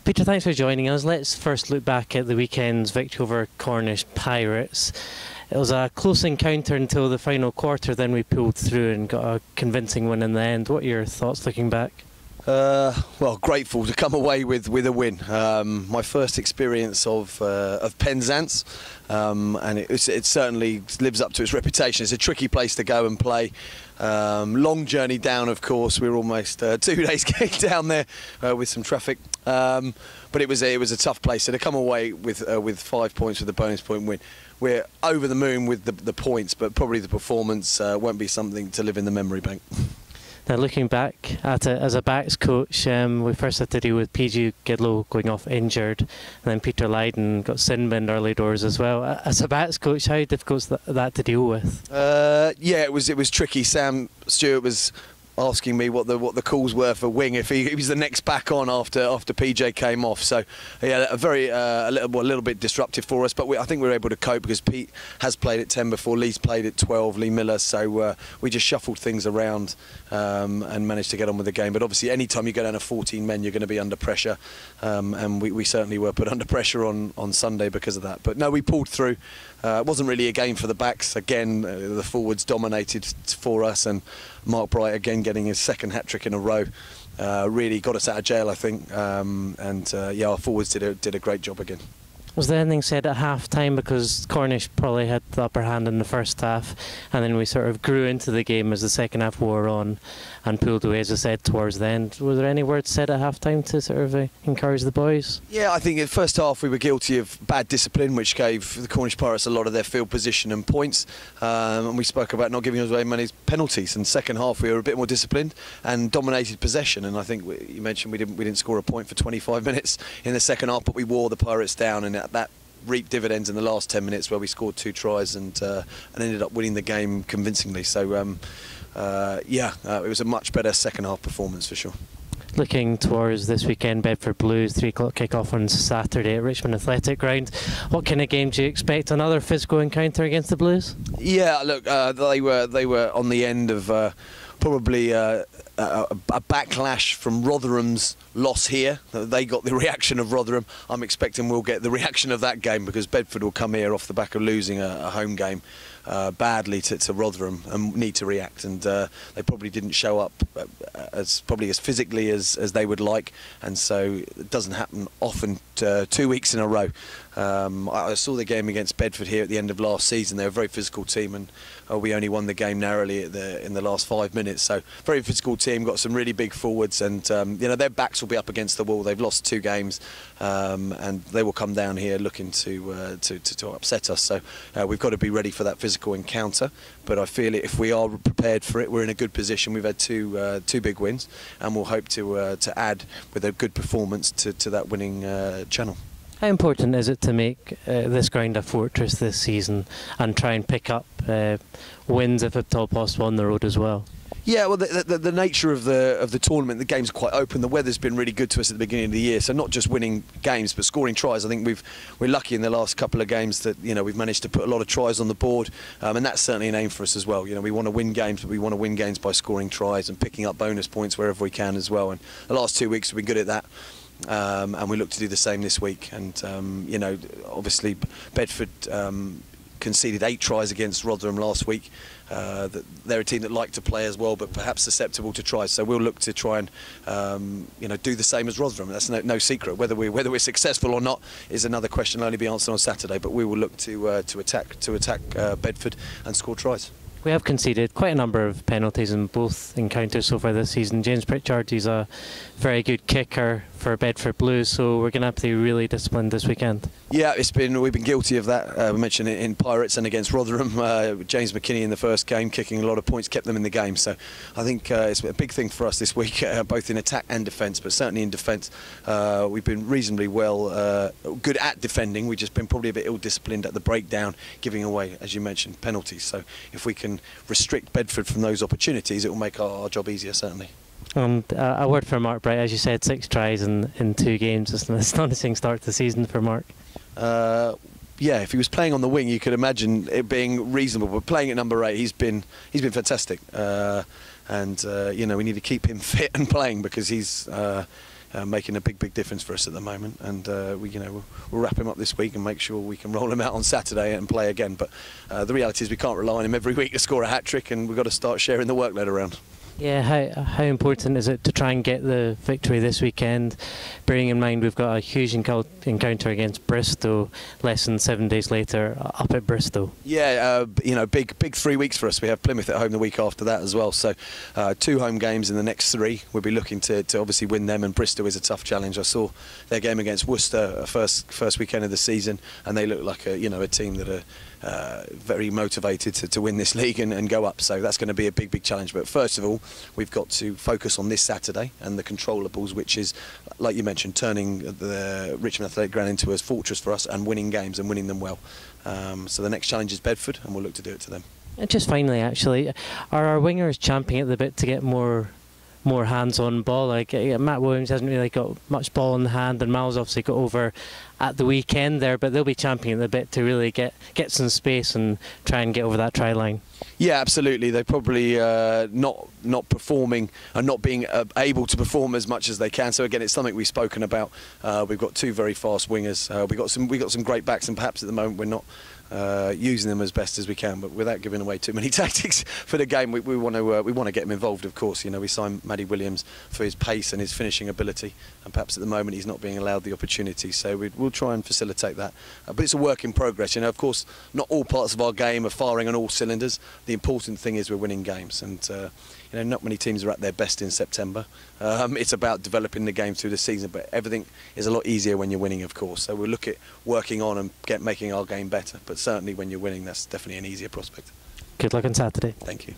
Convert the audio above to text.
Peter, thanks for joining us. Let's first look back at the weekend's victory over Cornish Pirates. It was a close encounter until the final quarter, then we pulled through and got a convincing win in the end. What are your thoughts looking back? Well, grateful to come away with a win. My first experience of Penzance, and it certainly lives up to its reputation. It's a tricky place to go and play. Long journey down, of course. We were almost 2 days getting down there with some traffic, but it was a tough place. So to come away with 5 points with a bonus point win, we're over the moon with the points, but probably the performance won't be something to live in the memory bank. Now, looking back at it as a backs coach, we first had to deal with PG Gidlow going off injured, and then Peter Lydon got sin-binned early doors as well. As a backs coach, how difficult is that to deal with? Yeah, it was tricky. Sam Stewart was asking me what the calls were for wing if he was the next back on after PJ came off. So yeah, a little bit disruptive for us, but I think we were able to cope because Pete has played at 10 before, Lee's played at 12, Lee Miller, so we just shuffled things around and managed to get on with the game. But obviously any time you go down to 14 men, you're going to be under pressure, and we certainly were put under pressure on Sunday because of that. But no, we pulled through. It wasn't really a game for the backs. Again, the forwards dominated for us, and Mark Bright again getting his second hat-trick in a row really got us out of jail, I think. Yeah, our forwards did a great job again. Was there anything said at half-time, because Cornish probably had the upper hand in the first half, and then we sort of grew into the game as the second half wore on and pulled away, as I said, towards the end. Were there any words said at half-time to sort of encourage the boys? Yeah, I think in the first half we were guilty of bad discipline, which gave the Cornish Pirates a lot of their field position and points, and we spoke about not giving away many penalties. And second half we were a bit more disciplined and dominated possession, and I think you mentioned we didn't score a point for 25 minutes in the second half, but we wore the Pirates down, and that reaped dividends in the last 10 minutes where we scored 2 tries and ended up winning the game convincingly. So yeah, it was a much better second half performance for sure. Looking towards this weekend, Bedford Blues, 3 o'clock kick-off on Saturday at Richmond Athletic Ground. What kind of game do you expect? Another physical encounter against the Blues? Yeah, look, they were on the end of probably a backlash from Rotherham's loss here. They got the reaction of Rotherham. I'm expecting we'll get the reaction of that game, because Bedford will come here off the back of losing a home game badly to Rotherham and need to react, and they probably didn't show up as physically as they would like, and so it doesn't happen often 2 weeks in a row. I saw the game against Bedford here at the end of last season. They're a very physical team, and we only won the game narrowly in the last 5 minutes. So very physical team, got some really big forwards, and you know, their backs will be up against the wall. They've lost 2 games, and they will come down here looking to upset us. So we've got to be ready for that physical encounter. But I feel if we are prepared for it, we're in a good position. We've had two big wins, and we'll hope to add with a good performance to that winning channel. How important is it to make this ground a fortress this season and try and pick up wins, if at all possible, on the road as well? Yeah, well, the nature of the tournament, the game's quite open. The weather's been really good to us at the beginning of the year, so not just winning games but scoring tries. I think we're lucky in the last couple of games that, you know, we've managed to put a lot of tries on the board, and that's certainly an aim for us as well. You know, we want to win games, but we want to win games by scoring tries and picking up bonus points wherever we can as well. And the last 2 weeks we've been good at that. And we look to do the same this week. And you know, obviously Bedford conceded 8 tries against Rotherham last week. They're a team that like to play as well, but perhaps susceptible to tries. So we'll look to try and you know, do the same as Rotherham. That's no secret. Whether we're successful or not is another question. Will only be answered on Saturday. But we will look to attack Bedford and score tries. We have conceded quite a number of penalties in both encounters so far this season. James Pritchard, he's a very good kicker for Bedford Blues, so we're going to have to be really disciplined this weekend. Yeah, we've been guilty of that. We mentioned it in Pirates and against Rotherham. James McKinney in the first game, kicking a lot of points, kept them in the game. So I think it's a big thing for us this week, both in attack and defence, but certainly in defence. We've been reasonably good at defending. We've just been probably a bit ill-disciplined at the breakdown, giving away, as you mentioned, penalties. So if we can restrict Bedford from those opportunities, it will make our job easier, certainly. And a word for Mark Bright, as you said, 6 tries in 2 games. It's an astonishing start to the season for Mark. Yeah, if he was playing on the wing, you could imagine it being reasonable. But playing at number 8, he's been fantastic. And you know, we need to keep him fit and playing, because he's making a big difference for us at the moment. And we'll wrap him up this week and make sure we can roll him out on Saturday and play again. But the reality is we can't rely on him every week to score a hat-trick, and we've got to start sharing the workload around. Yeah, how important is it to try and get the victory this weekend, bearing in mind we've got a huge encounter against Bristol less than 7 days later up at Bristol? Yeah, big 3 weeks for us. We have Plymouth at home the week after that as well. So 2 home games in the next 3. We'll be looking to obviously win them, and Bristol is a tough challenge. I saw their game against Worcester first weekend of the season, and they look like a team that are very motivated to win this league and go up. So that's going to be a big challenge. But first of all, we've got to focus on this Saturday and the controllables, which is, like you mentioned, turning the Richmond Athletic Ground into a fortress for us and winning games and winning them well. So the next challenge is Bedford, and we'll look to do it to them. And just finally, actually, are our wingers champing at the bit to get more hands-on ball? Like Matt Williams hasn't really got much ball in the hand, and Miles obviously got over at the weekend there, but they'll be championing at the bit to really get some space and try and get over that try line. Yeah, absolutely. They're probably not performing and not being able to perform as much as they can. So again, it's something we've spoken about. We've got 2 very fast wingers. We got some great backs, and perhaps at the moment we're not using them as best as we can, but without giving away too many tactics for the game. We want to get him involved, of course. We signed Matty Williams for his pace and his finishing ability, and perhaps at the moment he's not being allowed the opportunity. So we'll try and facilitate that. But it's a work in progress. Of course, not all parts of our game are firing on all cylinders. The important thing is we're winning games, and not many teams are at their best in September. It's about developing the game through the season, but everything is a lot easier when you're winning, of course. So we'll look at working on and making our game better. But certainly when you're winning, that's definitely an easier prospect. Good luck on Saturday. Thank you.